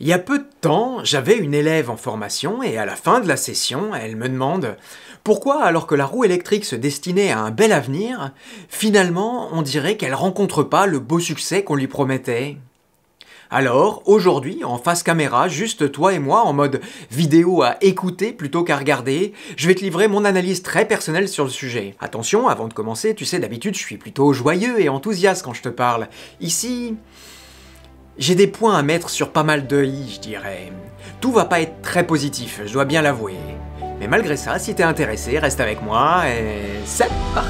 Il y a peu de temps, j'avais une élève en formation et à la fin de la session, elle me demande pourquoi, alors que la roue électrique se destinait à un bel avenir, finalement on dirait qu'elle rencontre pas le beau succès qu'on lui promettait. Alors, aujourd'hui, en face caméra, juste toi et moi, en mode vidéo à écouter plutôt qu'à regarder, je vais te livrer mon analyse très personnelle sur le sujet. Attention, avant de commencer, tu sais, d'habitude je suis plutôt joyeux et enthousiaste quand je te parle. Ici, j'ai des points à mettre sur pas mal de i, je dirais. Tout va pas être très positif, je dois bien l'avouer. Mais malgré ça, si t'es intéressé, reste avec moi et c'est parti!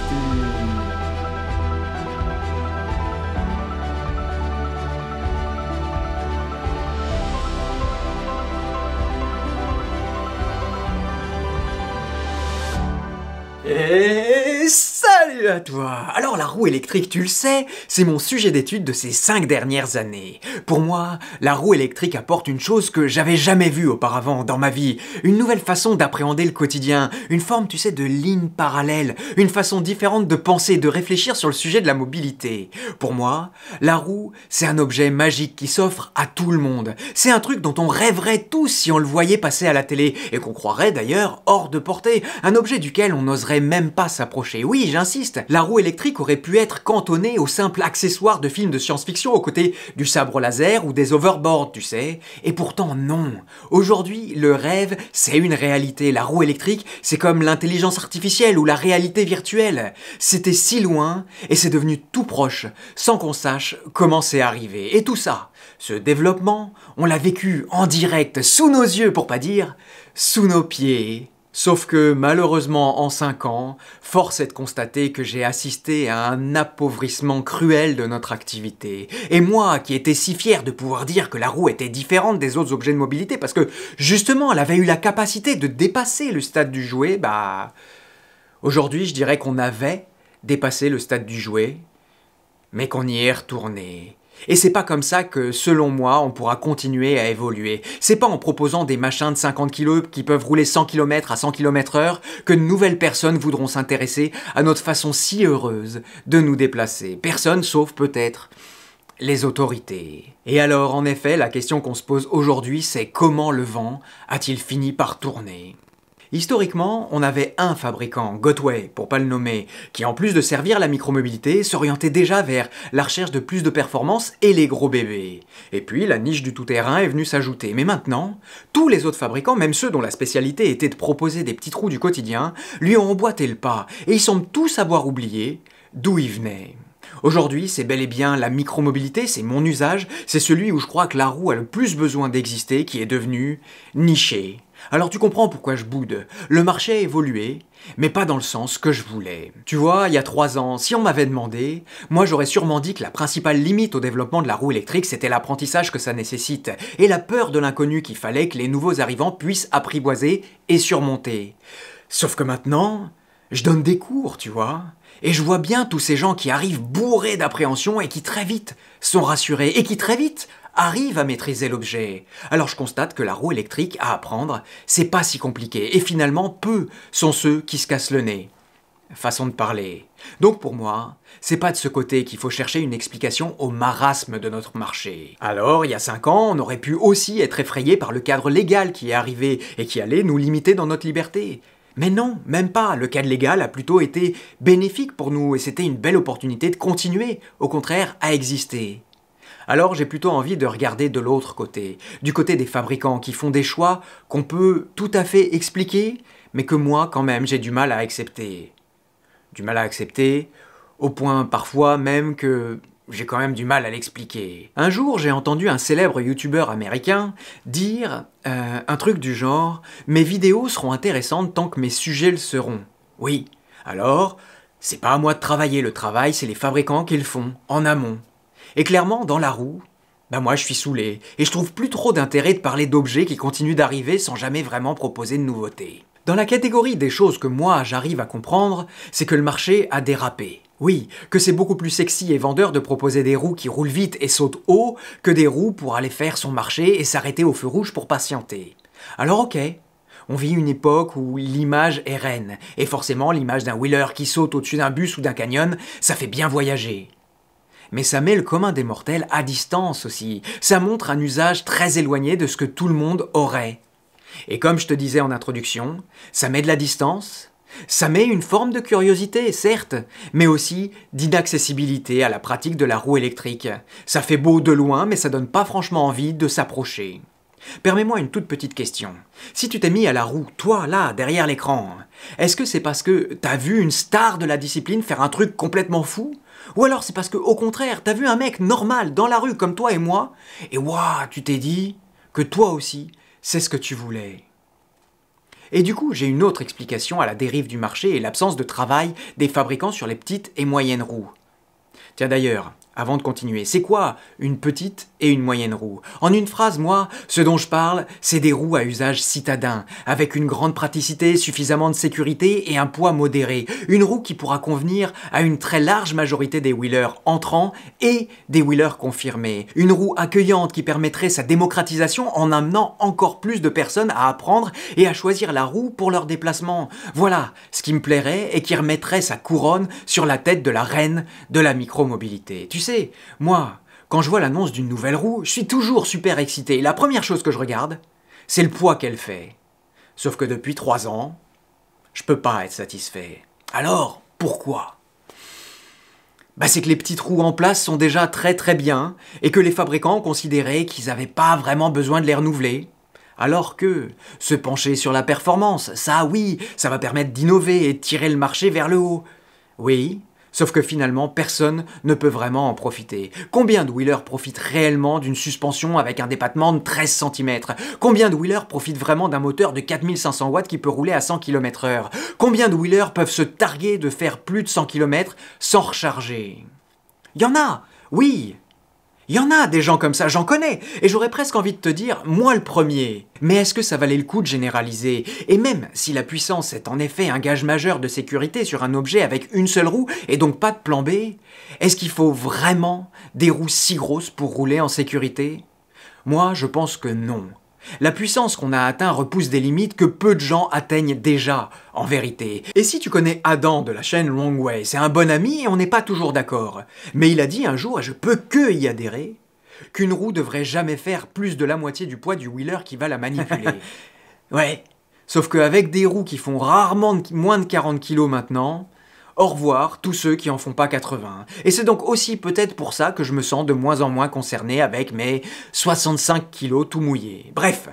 Et salut à toi! Alors la roue électrique, tu le sais, c'est mon sujet d'étude de ces 5 dernières années. Pour moi, la roue électrique apporte une chose que j'avais jamais vue auparavant dans ma vie, une nouvelle façon d'appréhender le quotidien, une forme, tu sais, de ligne parallèle, une façon différente de penser, de réfléchir sur le sujet de la mobilité. Pour moi, la roue, c'est un objet magique qui s'offre à tout le monde. C'est un truc dont on rêverait tous si on le voyait passer à la télé, et qu'on croirait d'ailleurs hors de portée, un objet duquel on n'oserait même pas s'approcher. Oui, j'insiste, la roue électrique aurait pu être cantonnée au simple accessoire de films de science-fiction aux côtés du sabre laser ou des overboards, tu sais. Et pourtant non. Aujourd'hui, le rêve, c'est une réalité. La roue électrique, c'est comme l'intelligence artificielle ou la réalité virtuelle. C'était si loin et c'est devenu tout proche, sans qu'on sache comment c'est arrivé. Et tout ça, ce développement, on l'a vécu en direct, sous nos yeux pour pas dire, sous nos pieds. Sauf que malheureusement en 5 ans, force est de constater que j'ai assisté à un appauvrissement cruel de notre activité. Et moi, qui étais si fier de pouvoir dire que la roue était différente des autres objets de mobilité, parce que justement elle avait eu la capacité de dépasser le stade du jouet, aujourd'hui je dirais qu'on avait dépassé le stade du jouet, mais qu'on y est retourné. Et c'est pas comme ça que, selon moi, on pourra continuer à évoluer. C'est pas en proposant des machins de 50 kg qui peuvent rouler 100 km à 100 km/h que de nouvelles personnes voudront s'intéresser à notre façon si heureuse de nous déplacer. Personne sauf peut-être les autorités. Et alors, en effet, la question qu'on se pose aujourd'hui, c'est comment le vent a-t-il fini par tourner ? Historiquement, on avait un fabricant, Gotway, pour pas le nommer, qui en plus de servir la micromobilité, s'orientait déjà vers la recherche de plus de performance et les gros bébés. Et puis la niche du tout-terrain est venue s'ajouter. Mais maintenant, tous les autres fabricants, même ceux dont la spécialité était de proposer des petits trous du quotidien, lui ont emboîté le pas, et ils semblent tous avoir oublié d'où ils venaient. Aujourd'hui, c'est bel et bien la micromobilité, c'est mon usage, c'est celui où je crois que la roue a le plus besoin d'exister, qui est devenu niché. Alors tu comprends pourquoi je boude. Le marché a évolué, mais pas dans le sens que je voulais. Tu vois, il y a 3 ans, si on m'avait demandé, moi j'aurais sûrement dit que la principale limite au développement de la roue électrique, c'était l'apprentissage que ça nécessite, et la peur de l'inconnu qu'il fallait que les nouveaux arrivants puissent apprivoiser et surmonter. Sauf que maintenant, je donne des cours, tu vois, et je vois bien tous ces gens qui arrivent bourrés d'appréhension et qui très vite sont rassurés, et qui très vite arrivent à maîtriser l'objet. Alors je constate que la roue électrique à apprendre, c'est pas si compliqué, et finalement peu sont ceux qui se cassent le nez. Façon de parler. Donc pour moi, c'est pas de ce côté qu'il faut chercher une explication au marasme de notre marché. Alors, il y a 5 ans, on aurait pu aussi être effrayé par le cadre légal qui est arrivé et qui allait nous limiter dans notre liberté. Mais non, même pas. Le cadre légal a plutôt été bénéfique pour nous et c'était une belle opportunité de continuer, au contraire, à exister. Alors j'ai plutôt envie de regarder de l'autre côté, du côté des fabricants qui font des choix qu'on peut tout à fait expliquer, mais que moi, quand même, j'ai du mal à accepter. Du mal à accepter, au point parfois même que j'ai quand même du mal à l'expliquer. Un jour, j'ai entendu un célèbre youtubeur américain dire un truc du genre « Mes vidéos seront intéressantes tant que mes sujets le seront. » Oui, alors, c'est pas à moi de travailler, le travail, c'est les fabricants qui le font, en amont. Et clairement, dans la roue, moi je suis saoulé, et je trouve plus trop d'intérêt de parler d'objets qui continuent d'arriver sans jamais vraiment proposer de nouveautés. Dans la catégorie des choses que moi j'arrive à comprendre, c'est que le marché a dérapé. Oui, que c'est beaucoup plus sexy et vendeur de proposer des roues qui roulent vite et sautent haut que des roues pour aller faire son marché et s'arrêter au feu rouge pour patienter. Alors ok, on vit une époque où l'image est reine, et forcément l'image d'un wheeler qui saute au-dessus d'un bus ou d'un canyon, ça fait bien voyager. Mais ça met le commun des mortels à distance aussi. Ça montre un usage très éloigné de ce que tout le monde aurait. Et comme je te disais en introduction, ça met de la distance, ça met une forme de curiosité, certes, mais aussi d'inaccessibilité à la pratique de la roue électrique. Ça fait beau de loin, mais ça donne pas franchement envie de s'approcher. Permets-moi une toute petite question. Si tu t'es mis à la roue, toi, là, derrière l'écran, est-ce que c'est parce que t'as vu une star de la discipline faire un truc complètement fou ? Ou alors c'est parce que, au contraire, t'as vu un mec normal dans la rue comme toi et moi, et waouh, tu t'es dit que toi aussi, c'est ce que tu voulais. Et du coup, j'ai une autre explication à la dérive du marché et l'absence de travail des fabricants sur les petites et moyennes roues. Tiens d'ailleurs, avant de continuer, c'est quoi une petite et une moyenne roue? En une phrase, moi, ce dont je parle, c'est des roues à usage citadin, avec une grande praticité, suffisamment de sécurité et un poids modéré. Une roue qui pourra convenir à une très large majorité des wheelers entrants et des wheelers confirmés. Une roue accueillante qui permettrait sa démocratisation en amenant encore plus de personnes à apprendre et à choisir la roue pour leur déplacement. Voilà ce qui me plairait et qui remettrait sa couronne sur la tête de la reine de la micromobilité. Tu sais, moi, quand je vois l'annonce d'une nouvelle roue, je suis toujours super excité. La première chose que je regarde, c'est le poids qu'elle fait. Sauf que depuis 3 ans, je peux pas être satisfait. Alors, pourquoi ? C'est que les petites roues en place sont déjà très bien, et que les fabricants ont considéré qu'ils n'avaient pas vraiment besoin de les renouveler. Alors que se pencher sur la performance, ça oui, ça va permettre d'innover et de tirer le marché vers le haut. Oui, sauf que finalement, personne ne peut vraiment en profiter. Combien de wheelers profitent réellement d'une suspension avec un débattement de 13 cm? Combien de wheelers profitent vraiment d'un moteur de 4500 watts qui peut rouler à 100 km/h? Combien de wheelers peuvent se targuer de faire plus de 100 km sans recharger? Il y en a, oui. Il y en a des gens comme ça, j'en connais, et j'aurais presque envie de te dire, moi le premier. Mais est-ce que ça valait le coup de généraliser? Et même si la puissance est en effet un gage majeur de sécurité sur un objet avec une seule roue, et donc pas de plan B, est-ce qu'il faut vraiment des roues si grosses pour rouler en sécurité? Moi, je pense que non. La puissance qu'on a atteint repousse des limites que peu de gens atteignent déjà, en vérité. Et si tu connais Adam de la chaîne Longway, c'est un bon ami et on n'est pas toujours d'accord. Mais il a dit un jour, et je peux que y adhérer, qu'une roue devrait jamais faire plus de la moitié du poids du wheeler qui va la manipuler. Ouais, sauf qu'avec des roues qui font rarement moins de 40 kg maintenant, au revoir tous ceux qui en font pas 80. Et c'est donc aussi peut-être pour ça que je me sens de moins en moins concerné avec mes 65 kilos tout mouillés. Bref,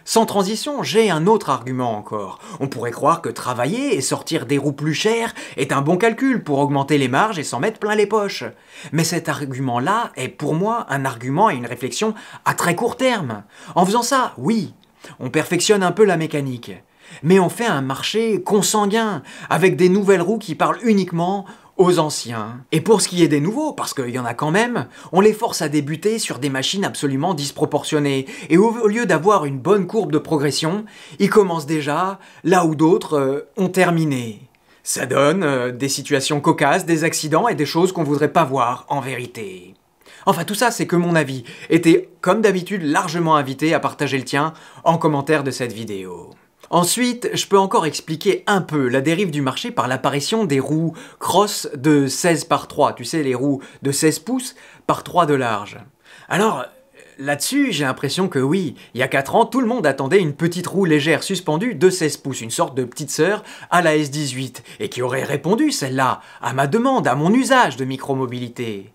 sans transition, j'ai un autre argument encore. On pourrait croire que travailler et sortir des roues plus chères est un bon calcul pour augmenter les marges et s'en mettre plein les poches. Mais cet argument-là est pour moi un argument et une réflexion à très court terme. En faisant ça, oui, on perfectionne un peu la mécanique. Mais on fait un marché consanguin, avec des nouvelles roues qui parlent uniquement aux anciens. Et pour ce qui est des nouveaux, parce qu'il y en a quand même, on les force à débuter sur des machines absolument disproportionnées. Et au lieu d'avoir une bonne courbe de progression, ils commencent déjà là où d'autres ont terminé. Ça donne des situations cocasses, des accidents et des choses qu'on voudrait pas voir en vérité. Enfin tout ça c'est que mon avis, et t'es comme d'habitude largement invité à partager le tien en commentaire de cette vidéo. Ensuite, je peux encore expliquer un peu la dérive du marché par l'apparition des roues cross de 16 par 3, tu sais, les roues de 16 pouces par 3 de large. Alors, là-dessus, j'ai l'impression que oui, il y a 4 ans, tout le monde attendait une petite roue légère suspendue de 16 pouces, une sorte de petite sœur à la S18, et qui aurait répondu, celle-là, à ma demande, à mon usage de micromobilité.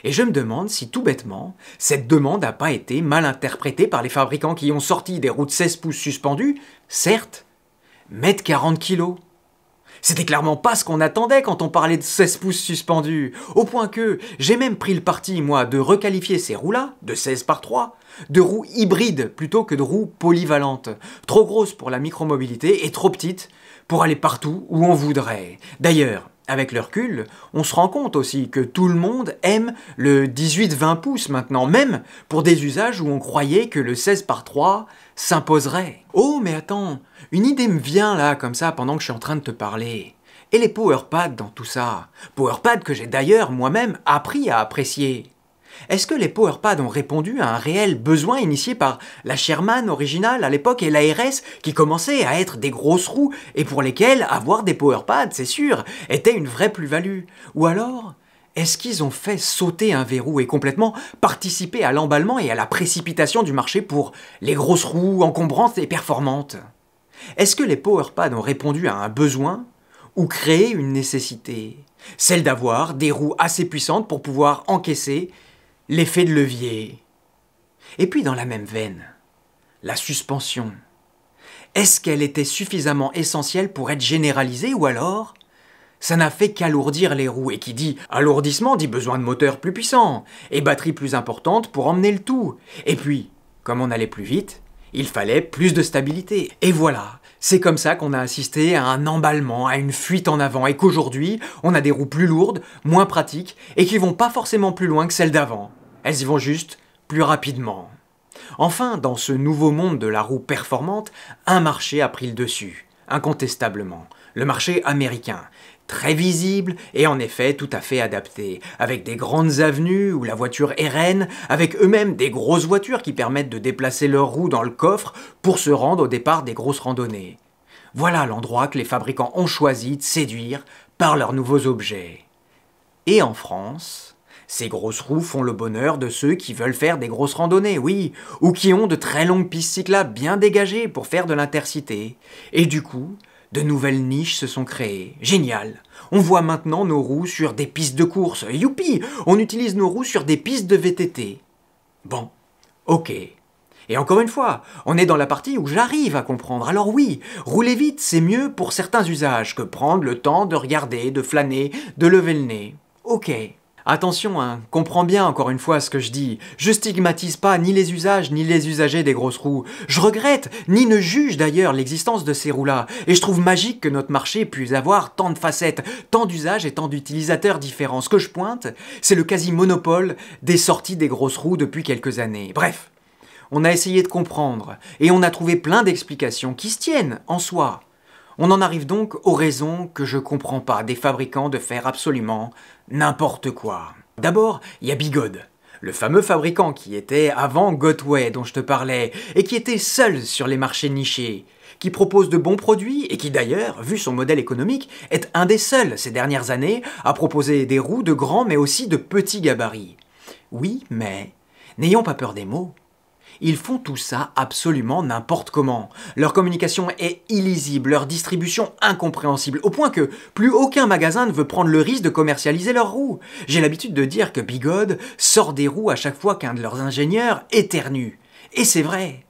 Et je me demande si tout bêtement, cette demande n'a pas été mal interprétée par les fabricants qui ont sorti des roues de 16 pouces suspendues, certes, mais de 40 kilos. C'était clairement pas ce qu'on attendait quand on parlait de 16 pouces suspendus, au point que j'ai même pris le parti, moi, de requalifier ces roues-là, de 16 par 3, de roues hybrides plutôt que de roues polyvalentes, trop grosses pour la micromobilité et trop petites pour aller partout où on voudrait. D'ailleurs, avec le recul, on se rend compte aussi que tout le monde aime le 18-20 pouces maintenant, même pour des usages où on croyait que le 16 par 3 s'imposerait. Oh mais attends, une idée me vient là comme ça pendant que je suis en train de te parler. Et les powerpads dans tout ça? Powerpads que j'ai d'ailleurs moi-même appris à apprécier. Est-ce que les powerpads ont répondu à un réel besoin initié par la Sherman originale à l'époque et l'ARS qui commençaient à être des grosses roues et pour lesquelles avoir des powerpads, c'est sûr, était une vraie plus-value? Ou alors, Est-ce qu'ils ont fait sauter un verrou et complètement participer à l'emballement et à la précipitation du marché pour les grosses roues encombrantes et performantes? Est-ce que les PowerPads ont répondu à un besoin ou créé une nécessité? Celle d'avoir des roues assez puissantes pour pouvoir encaisser l'effet de levier. Et puis dans la même veine, la suspension. Est-ce qu'elle était suffisamment essentielle pour être généralisée ou alors ça n'a fait qu'alourdir les roues, et qui dit alourdissement dit besoin de moteurs plus puissants, et batterie plus importante pour emmener le tout. Et puis, comme on allait plus vite, il fallait plus de stabilité. Et voilà, c'est comme ça qu'on a assisté à un emballement, à une fuite en avant, et qu'aujourd'hui, on a des roues plus lourdes, moins pratiques, et qui vont pas forcément plus loin que celles d'avant. Elles y vont juste plus rapidement. Enfin, dans ce nouveau monde de la roue performante, un marché a pris le dessus, incontestablement. Le marché américain. Très visible et en effet tout à fait adapté, avec des grandes avenues où la voiture est reine, avec eux-mêmes des grosses voitures qui permettent de déplacer leurs roues dans le coffre pour se rendre au départ des grosses randonnées. Voilà l'endroit que les fabricants ont choisi de séduire par leurs nouveaux objets. Et en France, ces grosses roues font le bonheur de ceux qui veulent faire des grosses randonnées, oui, ou qui ont de très longues pistes cyclables bien dégagées pour faire de l'intercité. Et du coup, de nouvelles niches se sont créées. Génial! On voit maintenant nos roues sur des pistes de course. Youpi! On utilise nos roues sur des pistes de VTT. Bon, ok. Et encore une fois, on est dans la partie où j'arrive à comprendre. Alors oui, rouler vite, c'est mieux pour certains usages que prendre le temps de regarder, de flâner, de lever le nez. Ok. Attention, hein, comprends bien encore une fois ce que je dis. Je stigmatise pas ni les usages ni les usagers des grosses roues. Je regrette, ni ne juge d'ailleurs l'existence de ces roues-là. Et je trouve magique que notre marché puisse avoir tant de facettes, tant d'usages et tant d'utilisateurs différents. Ce que je pointe, c'est le quasi-monopole des sorties des grosses roues depuis quelques années. Bref, on a essayé de comprendre, et on a trouvé plein d'explications qui se tiennent en soi. On en arrive donc aux raisons que je comprends pas des fabricants de faire absolument n'importe quoi. D'abord, il y a Bigod, le fameux fabricant qui était avant Gotway dont je te parlais, et qui était seul sur les marchés nichés, qui propose de bons produits et qui d'ailleurs, vu son modèle économique, est un des seuls ces dernières années à proposer des roues de grands mais aussi de petits gabarits. Oui, mais n'ayons pas peur des mots. Ils font tout ça absolument n'importe comment. Leur communication est illisible, leur distribution incompréhensible, au point que plus aucun magasin ne veut prendre le risque de commercialiser leurs roues. J'ai l'habitude de dire que Bigod sort des roues à chaque fois qu'un de leurs ingénieurs éternue. Et c'est vrai.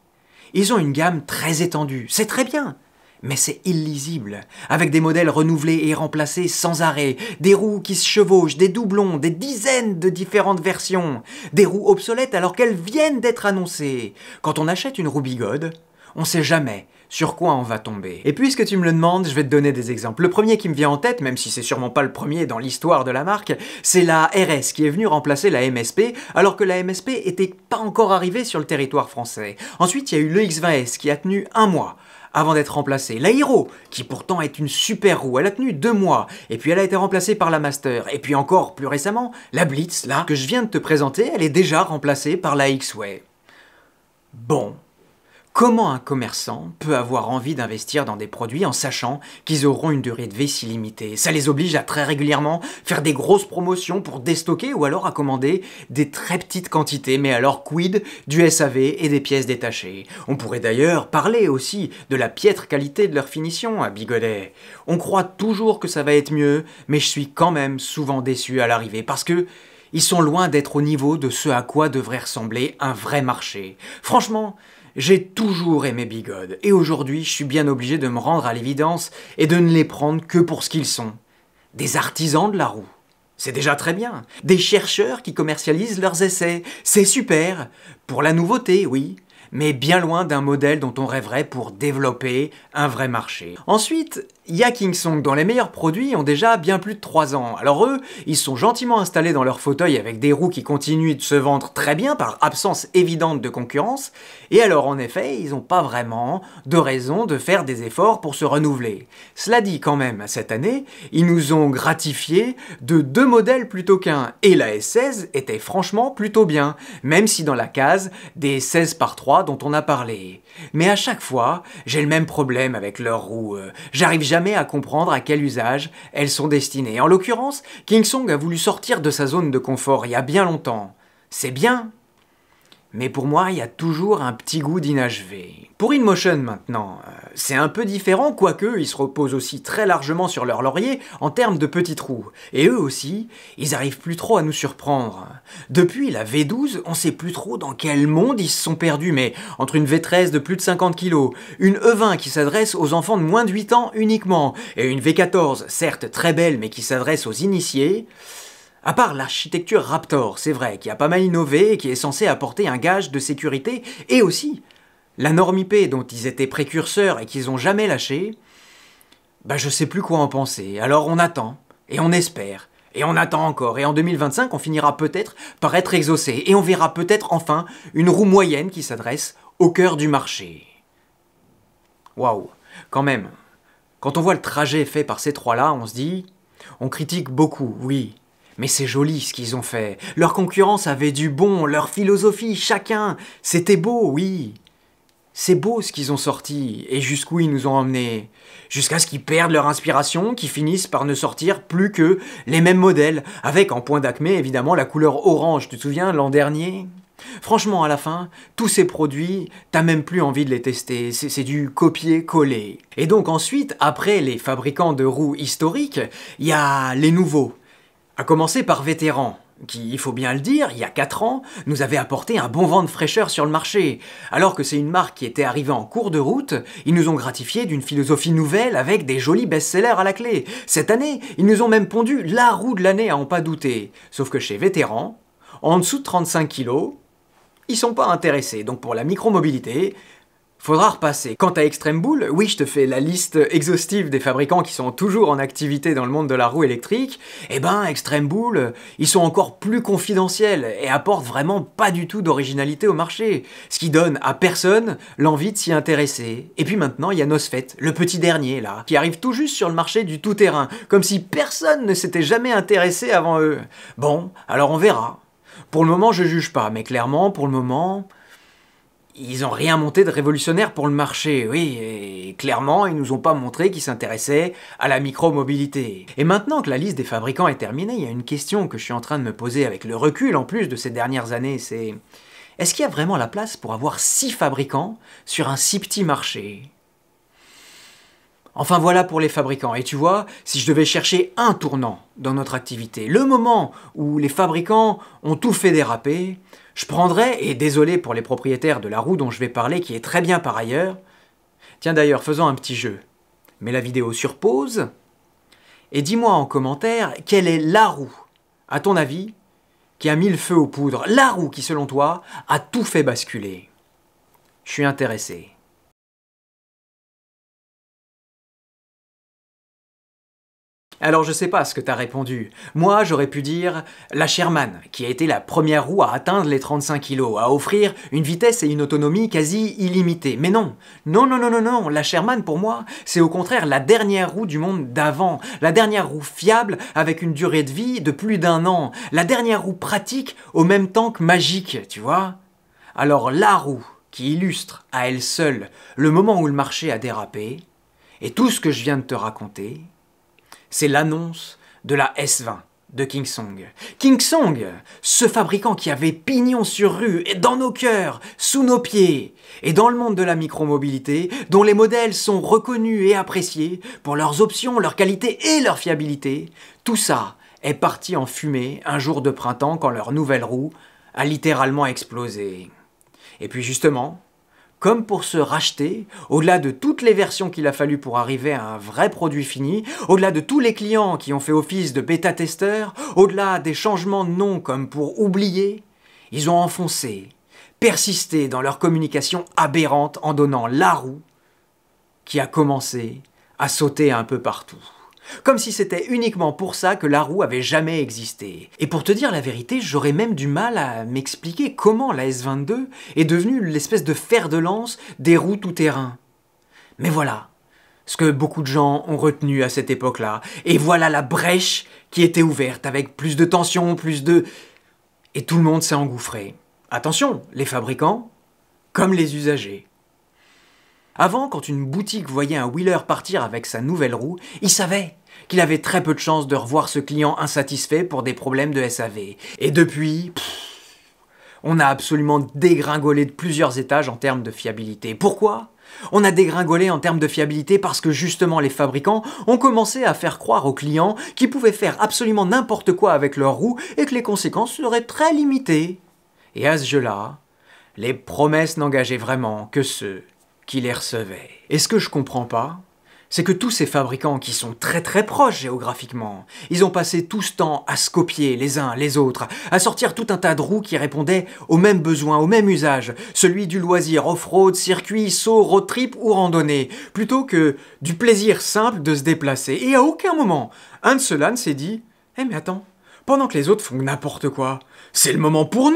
Ils ont une gamme très étendue, c'est très bien. Mais c'est illisible, avec des modèles renouvelés et remplacés sans arrêt, des roues qui se chevauchent, des doublons, des dizaines de différentes versions, des roues obsolètes alors qu'elles viennent d'être annoncées. Quand on achète une roue Bigod, on sait jamais sur quoi on va tomber. Et puisque tu me le demandes, je vais te donner des exemples. Le premier qui me vient en tête, même si c'est sûrement pas le premier dans l'histoire de la marque, c'est la RS qui est venue remplacer la MSP, alors que la MSP était pas encore arrivée sur le territoire français. Ensuite, il y a eu le X20S qui a tenu 1 mois. Avant d'être remplacée. La Hero, qui pourtant est une super roue, elle a tenu 2 mois, et puis elle a été remplacée par la Master, et puis encore plus récemment, la Blitz, là, que je viens de te présenter, elle est déjà remplacée par la X-Way. Bon. Comment un commerçant peut avoir envie d'investir dans des produits en sachant qu'ils auront une durée de vie si limitée? Ça les oblige à très régulièrement faire des grosses promotions pour déstocker ou alors à commander des très petites quantités, mais alors quid du SAV et des pièces détachées? On pourrait d'ailleurs parler aussi de la piètre qualité de leur finition à Bigodet. On croit toujours que ça va être mieux, mais je suis quand même souvent déçu à l'arrivée parce que ils sont loin d'être au niveau de ce à quoi devrait ressembler un vrai marché. Franchement, j'ai toujours aimé Bigod, et aujourd'hui je suis bien obligé de me rendre à l'évidence et de ne les prendre que pour ce qu'ils sont. Des artisans de la roue. C'est déjà très bien. Des chercheurs qui commercialisent leurs essais. C'est super. Pour la nouveauté, oui. Mais bien loin d'un modèle dont on rêverait pour développer un vrai marché. Ensuite, il y a Kingsong, dont les meilleurs produits ont déjà bien plus de 3 ans. Alors eux, ils sont gentiment installés dans leur fauteuil avec des roues qui continuent de se vendre très bien par absence évidente de concurrence, et alors en effet, ils n'ont pas vraiment de raison de faire des efforts pour se renouveler. Cela dit quand même, cette année, ils nous ont gratifié de 2 modèles plutôt qu'un, et la S16 était franchement plutôt bien, même si dans la case des 16 par 3 dont on a parlé. Mais à chaque fois, j'ai le même problème avec leurs roues. J'arrive jamais à comprendre à quel usage elles sont destinées. En l'occurrence, Kingsong a voulu sortir de sa zone de confort il y a bien longtemps. C'est bien, mais pour moi, il y a toujours un petit goût d'inachevé. Pour InMotion maintenant, c'est un peu différent, quoique ils se reposent aussi très largement sur leur laurier en termes de petits trous. Et eux aussi, ils arrivent plus trop à nous surprendre. Depuis la V12, on sait plus trop dans quel monde ils se sont perdus, mais entre une V13 de plus de 50 kg, une E20 qui s'adresse aux enfants de moins de 8 ans uniquement, et une V14, certes très belle mais qui s'adresse aux initiés, à part l'architecture Raptor, c'est vrai, qui a pas mal innové et qui est censée apporter un gage de sécurité, et aussi la norme IP dont ils étaient précurseurs et qu'ils ont jamais lâché, bah je sais plus quoi en penser. Alors on attend, et on espère, et on attend encore, et en 2025 on finira peut-être par être exaucé, et on verra peut-être enfin une roue moyenne qui s'adresse au cœur du marché. Waouh, quand même, quand on voit le trajet fait par ces trois-là, on se dit, on critique beaucoup, oui. Mais c'est joli ce qu'ils ont fait. Leur concurrence avait du bon, leur philosophie, chacun. C'était beau, oui. C'est beau ce qu'ils ont sorti, et jusqu'où ils nous ont emmenés. Jusqu'à ce qu'ils perdent leur inspiration, qu'ils finissent par ne sortir plus que les mêmes modèles, avec en point d'acmé évidemment la couleur orange, tu te souviens, l'an dernier ? Franchement, à la fin, tous ces produits, t'as même plus envie de les tester, c'est du copier-coller. Et donc ensuite, après les fabricants de roues historiques, il y a les nouveaux. À commencer par Vétéran, qui, il faut bien le dire, il y a 4 ans, nous avait apporté un bon vent de fraîcheur sur le marché. Alors que c'est une marque qui était arrivée en cours de route, ils nous ont gratifié d'une philosophie nouvelle avec des jolis best-sellers à la clé. Cette année, ils nous ont même pondu la roue de l'année à en pas douter. Sauf que chez Vétéran, en dessous de 35 kg, ils sont pas intéressés. Donc pour la micromobilité, faudra repasser. Quant à Extreme Bull, oui, je te fais la liste exhaustive des fabricants qui sont toujours en activité dans le monde de la roue électrique. Eh ben, Extreme Bull, ils sont encore plus confidentiels et apportent vraiment pas du tout d'originalité au marché. Ce qui donne à personne l'envie de s'y intéresser. Et puis maintenant, il y a Nosfet, le petit dernier là, qui arrive tout juste sur le marché du tout-terrain, comme si personne ne s'était jamais intéressé avant eux. Bon, alors on verra. Pour le moment, je juge pas, mais clairement, pour le moment, ils ont rien monté de révolutionnaire pour le marché, oui, et clairement, ils nous ont pas montré qu'ils s'intéressaient à la micro-mobilité. Et maintenant que la liste des fabricants est terminée, il y a une question que je suis en train de me poser avec le recul en plus de ces dernières années, c'est: est-ce qu'il y a vraiment la place pour avoir 6 fabricants sur un si petit marché ? Enfin voilà pour les fabricants, et tu vois, si je devais chercher un tournant dans notre activité, le moment où les fabricants ont tout fait déraper, je prendrais, et désolé pour les propriétaires de la roue dont je vais parler, qui est très bien par ailleurs, tiens d'ailleurs, faisons un petit jeu. Mets la vidéo sur pause, et dis-moi en commentaire quelle est la roue, à ton avis, qui a mis le feu aux poudres, la roue qui selon toi a tout fait basculer. Je suis intéressé. Alors je sais pas ce que t'as répondu. Moi, j'aurais pu dire la Sherman, qui a été la première roue à atteindre les 35 kg, à offrir une vitesse et une autonomie quasi illimitées. Mais non, non, non, non, non, non, la Sherman pour moi, c'est au contraire la dernière roue du monde d'avant, la dernière roue fiable avec une durée de vie de plus d'1 an, la dernière roue pratique au même temps que magique, tu vois. Alors la roue qui illustre à elle seule le moment où le marché a dérapé, et tout ce que je viens de te raconter, c'est l'annonce de la S20 de Kingsong. Kingsong, ce fabricant qui avait pignon sur rue et dans nos cœurs, sous nos pieds, et dans le monde de la micromobilité, dont les modèles sont reconnus et appréciés pour leurs options, leur qualité et leur fiabilité, tout ça est parti en fumée un jour de printemps quand leur nouvelle roue a littéralement explosé. Et puis justement, comme pour se racheter, au-delà de toutes les versions qu'il a fallu pour arriver à un vrai produit fini, au-delà de tous les clients qui ont fait office de bêta-testeurs, au-delà des changements de nom comme pour oublier, ils ont enfoncé, persisté dans leur communication aberrante en donnant la roue qui a commencé à sauter un peu partout. Comme si c'était uniquement pour ça que la roue avait jamais existé. Et pour te dire la vérité, j'aurais même du mal à m'expliquer comment la S22 est devenue l'espèce de fer de lance des roues tout-terrain. Mais voilà ce que beaucoup de gens ont retenu à cette époque-là. Et voilà la brèche qui était ouverte avec plus de tension, plus de... Et tout le monde s'est engouffré. Attention, les fabricants comme les usagers. Avant, quand une boutique voyait un wheeler partir avec sa nouvelle roue, il savait qu'il avait très peu de chances de revoir ce client insatisfait pour des problèmes de SAV. Et depuis, on a absolument dégringolé de plusieurs étages en termes de fiabilité. Pourquoi ? On a dégringolé en termes de fiabilité parce que justement les fabricants ont commencé à faire croire aux clients qu'ils pouvaient faire absolument n'importe quoi avec leurs roues et que les conséquences seraient très limitées. Et à ce jeu-là, les promesses n'engageaient vraiment que ceux qui les recevaient. Et ce que je comprends pas, c'est que tous ces fabricants qui sont très très proches géographiquement, ils ont passé tout ce temps à se copier les uns les autres, à sortir tout un tas de roues qui répondaient aux mêmes besoins, au même usage, celui du loisir off-road, circuit, saut, road trip ou randonnée, plutôt que du plaisir simple de se déplacer. Et à aucun moment, un de ceux-là ne s'est dit « Eh mais attends, pendant que les autres font n'importe quoi, c'est le moment pour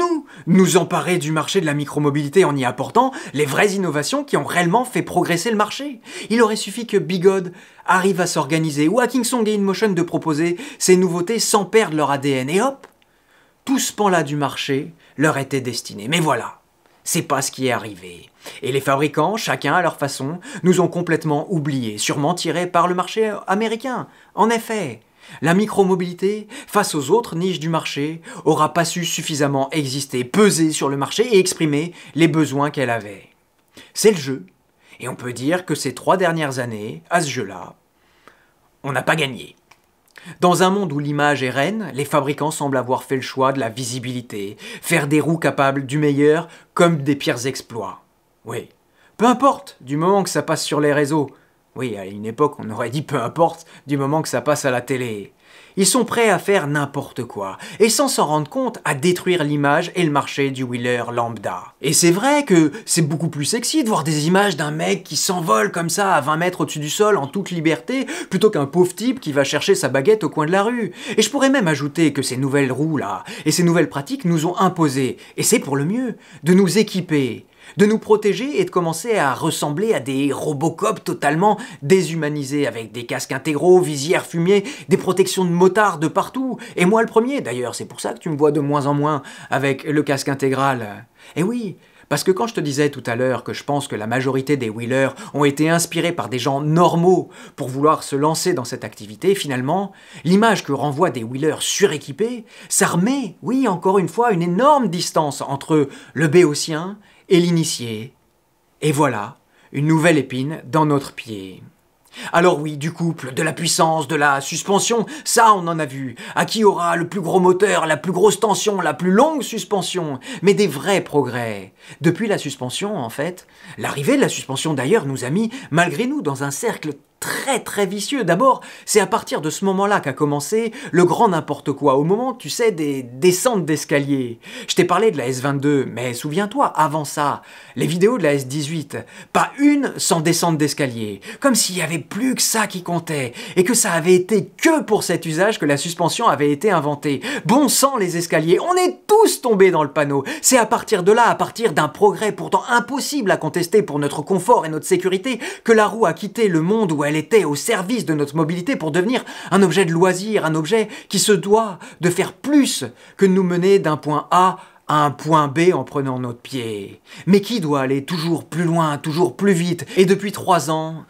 nous emparer du marché de la micromobilité en y apportant les vraies innovations qui ont réellement fait progresser le marché. Il aurait suffi que Bigod arrive à s'organiser ou à Kingsong et InMotion de proposer ces nouveautés sans perdre leur ADN. Et hop, tout ce pan-là du marché leur était destiné. Mais voilà, c'est pas ce qui est arrivé. Et les fabricants, chacun à leur façon, nous ont complètement oubliés, sûrement tirés par le marché américain. En effet, la micromobilité, face aux autres niches du marché, aura pas su suffisamment exister, peser sur le marché et exprimer les besoins qu'elle avait. C'est le jeu, et on peut dire que ces 3 dernières années, à ce jeu-là, on n'a pas gagné. Dans un monde où l'image est reine, les fabricants semblent avoir fait le choix de la visibilité, faire des roues capables du meilleur comme des pires exploits. Oui, peu importe, du moment que ça passe sur les réseaux. Oui, à une époque, on aurait dit peu importe, du moment que ça passe à la télé. Ils sont prêts à faire n'importe quoi, et sans s'en rendre compte, à détruire l'image et le marché du wheeler lambda. Et c'est vrai que c'est beaucoup plus sexy de voir des images d'un mec qui s'envole comme ça à 20 mètres au-dessus du sol en toute liberté, plutôt qu'un pauvre type qui va chercher sa baguette au coin de la rue. Et je pourrais même ajouter que ces nouvelles roues là, et ces nouvelles pratiques nous ont imposé, et c'est pour le mieux, de nous équiper, de nous protéger et de commencer à ressembler à des Robocop totalement déshumanisés, avec des casques intégraux, visières fumier, des protections de motards de partout. Et moi le premier, d'ailleurs, c'est pour ça que tu me vois de moins en moins avec le casque intégral. Et oui, parce que quand je te disais tout à l'heure que je pense que la majorité des wheelers ont été inspirés par des gens normaux pour vouloir se lancer dans cette activité, finalement, l'image que renvoient des wheelers suréquipés, ça remet, oui, encore une fois, une énorme distance entre le béotien et l'initié. Et voilà, une nouvelle épine dans notre pied. Alors oui, du couple, de la puissance, de la suspension, ça on en a vu. À qui aura le plus gros moteur, la plus grosse tension, la plus longue suspension, mais des vrais progrès. Depuis la suspension, en fait, l'arrivée de la suspension d'ailleurs nous a mis, malgré nous, dans un cercle très très vicieux. D'abord, c'est à partir de ce moment-là qu'a commencé le grand n'importe quoi, au moment, tu sais, des descentes d'escalier. Je t'ai parlé de la S22, mais souviens-toi, avant ça, les vidéos de la S18, pas une sans descente d'escalier, comme s'il y avait plus que ça qui comptait, et que ça avait été que pour cet usage que la suspension avait été inventée. Bon sang les escaliers, on est tous tombés dans le panneau. C'est à partir de là, à partir d'un progrès pourtant impossible à contester pour notre confort et notre sécurité, que la roue a quitté le monde où elle était au service de notre mobilité pour devenir un objet de loisir, un objet qui se doit de faire plus que de nous mener d'un point A à un point B en prenant notre pied. Mais qui doit aller toujours plus loin, toujours plus vite. Et depuis 3 ans,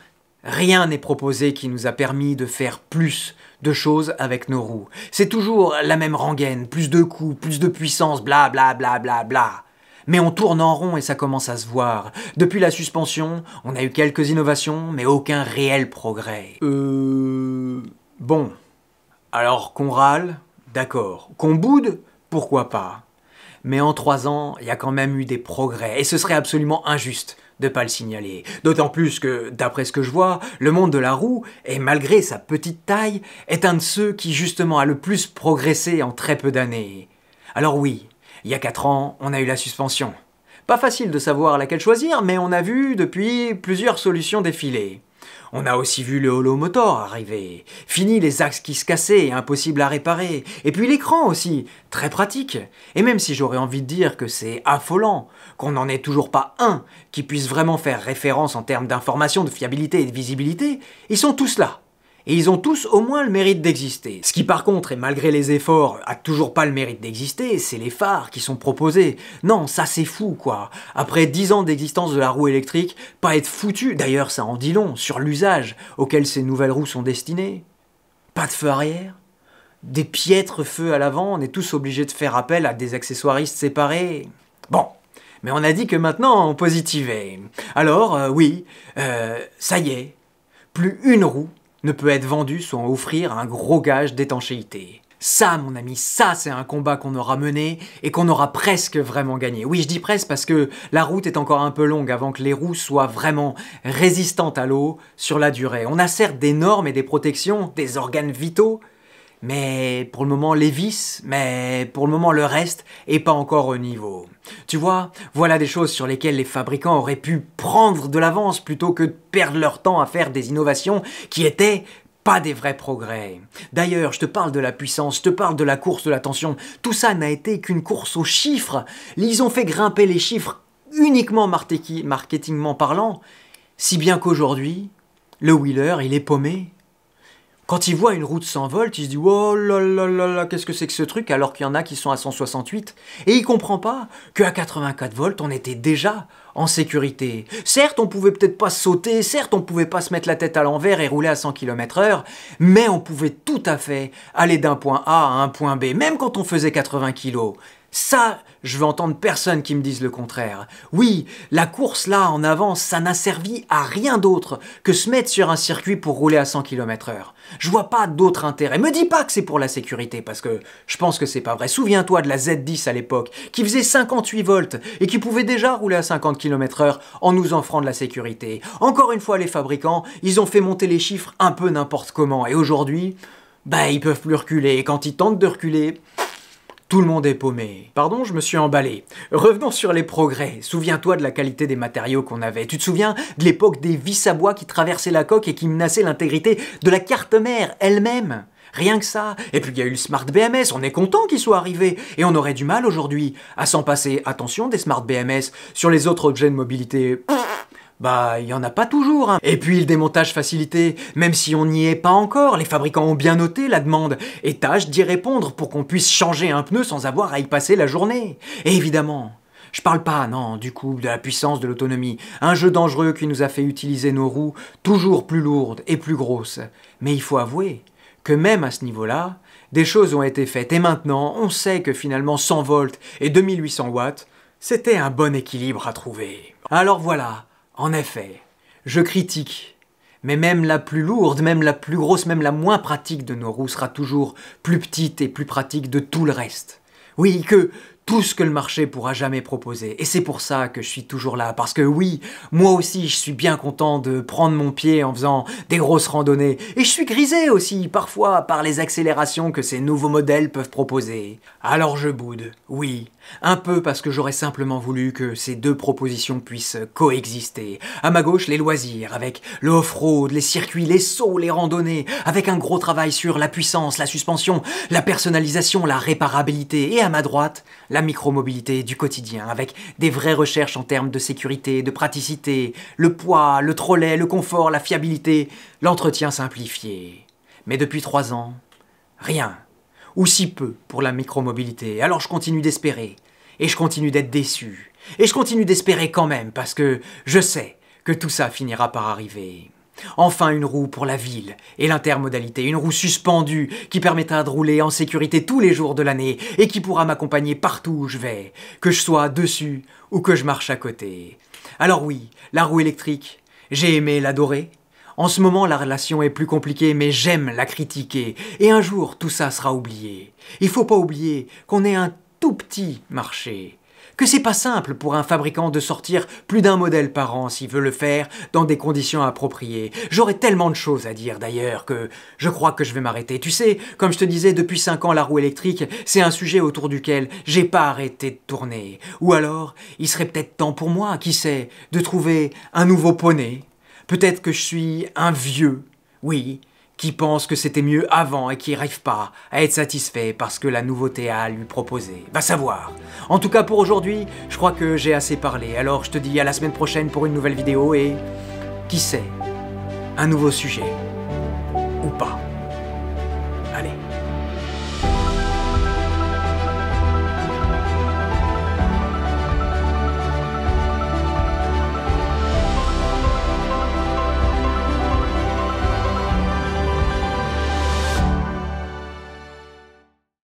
rien n'est proposé qui nous a permis de faire plus de choses avec nos roues. C'est toujours la même rengaine, plus de coups, plus de puissance, bla bla bla bla bla. Mais on tourne en rond et ça commence à se voir. Depuis la suspension, on a eu quelques innovations, mais aucun réel progrès. Bon. Alors qu'on râle, d'accord. Qu'on boude, pourquoi pas. Mais en 3 ans, il y a quand même eu des progrès, et ce serait absolument injuste de pas le signaler. D'autant plus que, d'après ce que je vois, le monde de la roue, et malgré sa petite taille, est un de ceux qui justement a le plus progressé en très peu d'années. Alors oui, il y a 4 ans, on a eu la suspension. Pas facile de savoir laquelle choisir, mais on a vu depuis plusieurs solutions défiler. On a aussi vu le holomotor arriver. Fini les axes qui se cassaient et impossible à réparer. Et puis l'écran aussi, très pratique. Et même si j'aurais envie de dire que c'est affolant, qu'on n'en ait toujours pas un qui puisse vraiment faire référence en termes d'information, de fiabilité et de visibilité, ils sont tous là. Et ils ont tous au moins le mérite d'exister. Ce qui par contre, et malgré les efforts, a toujours pas le mérite d'exister, c'est les phares qui sont proposés. Non, ça c'est fou quoi. Après 10 ans d'existence de la roue électrique, pas être foutu, d'ailleurs ça en dit long, sur l'usage auquel ces nouvelles roues sont destinées. Pas de feu arrière, des piètres feux à l'avant, on est tous obligés de faire appel à des accessoiristes séparés. Bon, mais on a dit que maintenant on positivait. Alors, ça y est, plus une roue ne peut être vendue sans offrir un gros gage d'étanchéité. Ça, mon ami, ça c'est un combat qu'on aura mené et qu'on aura presque vraiment gagné. Oui, je dis presque parce que la route est encore un peu longue avant que les roues soient vraiment résistantes à l'eau sur la durée. On a certes des normes et des protections, des organes vitaux, mais pour le moment les vis, mais pour le moment le reste est pas encore au niveau. Tu vois, voilà des choses sur lesquelles les fabricants auraient pu prendre de l'avance plutôt que de perdre leur temps à faire des innovations qui étaient pas des vrais progrès. D'ailleurs, je te parle de la puissance, je te parle de la course de la tension. Tout ça n'a été qu'une course aux chiffres. Ils ont fait grimper les chiffres uniquement marketingment parlant, si bien qu'aujourd'hui, le wheeler, il est paumé. Quand il voit une roue de 100 volts, il se dit « Oh là là là là, qu'est-ce que c'est que ce truc ?» alors qu'il y en a qui sont à 168. Et il comprend pas qu'à 84 volts, on était déjà en sécurité. Certes, on pouvait peut-être pas sauter, certes, on pouvait pas se mettre la tête à l'envers et rouler à 100 km/h, mais on pouvait tout à fait aller d'un point A à un point B, même quand on faisait 80 kg. Ça, je veux entendre personne qui me dise le contraire. Oui, la course là en avance, ça n'a servi à rien d'autre que se mettre sur un circuit pour rouler à 100 km/h. Je vois pas d'autre intérêt. Me dis pas que c'est pour la sécurité, parce que je pense que c'est pas vrai. Souviens-toi de la Z10 à l'époque, qui faisait 58 volts et qui pouvait déjà rouler à 50 km/h en nous offrant de la sécurité. Encore une fois, les fabricants, ils ont fait monter les chiffres un peu n'importe comment. Et aujourd'hui, ils peuvent plus reculer. Et quand ils tentent de reculer, tout le monde est paumé. Pardon, je me suis emballé. Revenons sur les progrès. Souviens-toi de la qualité des matériaux qu'on avait. Tu te souviens de l'époque des vis à bois qui traversaient la coque et qui menaçaient l'intégrité de la carte mère elle-même? Rien que ça. Et puis il y a eu le Smart BMS, on est content qu'il soit arrivé. Et on aurait du mal aujourd'hui à s'en passer. Attention des Smart BMS sur les autres objets de mobilité. Il y en a pas toujours, hein. Et puis le démontage facilité, même si on n'y est pas encore, les fabricants ont bien noté la demande, et tâche d'y répondre pour qu'on puisse changer un pneu sans avoir à y passer la journée. Et évidemment, je parle pas, non, du coup, de la puissance de l'autonomie, un jeu dangereux qui nous a fait utiliser nos roues toujours plus lourdes et plus grosses. Mais il faut avouer que même à ce niveau-là, des choses ont été faites, et maintenant, on sait que finalement 100 volts et 2800 watts, c'était un bon équilibre à trouver. Alors voilà. En effet, je critique, mais même la plus lourde, même la plus grosse, même la moins pratique de nos roues sera toujours plus petite et plus pratique de tout le reste. Oui, que tout ce que le marché pourra jamais proposer. Et c'est pour ça que je suis toujours là, parce que oui, moi aussi je suis bien content de prendre mon pied en faisant des grosses randonnées. Et je suis grisé aussi, parfois, par les accélérations que ces nouveaux modèles peuvent proposer. Alors je boude, oui. Un peu parce que j'aurais simplement voulu que ces deux propositions puissent coexister. À ma gauche, les loisirs, avec le off-road, les circuits, les sauts, les randonnées, avec un gros travail sur la puissance, la suspension, la personnalisation, la réparabilité. Et à ma droite, la micromobilité du quotidien, avec des vraies recherches en termes de sécurité, de praticité, le poids, le trolley, le confort, la fiabilité, l'entretien simplifié. Mais depuis 3 ans, rien. Ou si peu pour la micromobilité. Alors je continue d'espérer, et je continue d'être déçu, et je continue d'espérer quand même, parce que je sais que tout ça finira par arriver. Enfin une roue pour la ville et l'intermodalité, une roue suspendue qui permettra de rouler en sécurité tous les jours de l'année et qui pourra m'accompagner partout où je vais, que je sois dessus ou que je marche à côté. Alors oui, la roue électrique, j'ai aimé l'adorer. En ce moment, la relation est plus compliquée, mais j'aime la critiquer. Et un jour, tout ça sera oublié. Il faut pas oublier qu'on est un tout petit marché. Que c'est pas simple pour un fabricant de sortir plus d'un modèle par an s'il veut le faire dans des conditions appropriées. J'aurais tellement de choses à dire d'ailleurs que je crois que je vais m'arrêter. Tu sais, comme je te disais, depuis 5 ans, la roue électrique, c'est un sujet autour duquel j'ai pas arrêté de tourner. Ou alors, il serait peut-être temps pour moi, qui sait, de trouver un nouveau poney. Peut-être que je suis un vieux, oui, qui pense que c'était mieux avant et qui n'arrive pas à être satisfait parce que la nouveauté a à lui proposer. Va savoir. En tout cas pour aujourd'hui, je crois que j'ai assez parlé. Alors je te dis à la semaine prochaine pour une nouvelle vidéo et, qui sait, un nouveau sujet.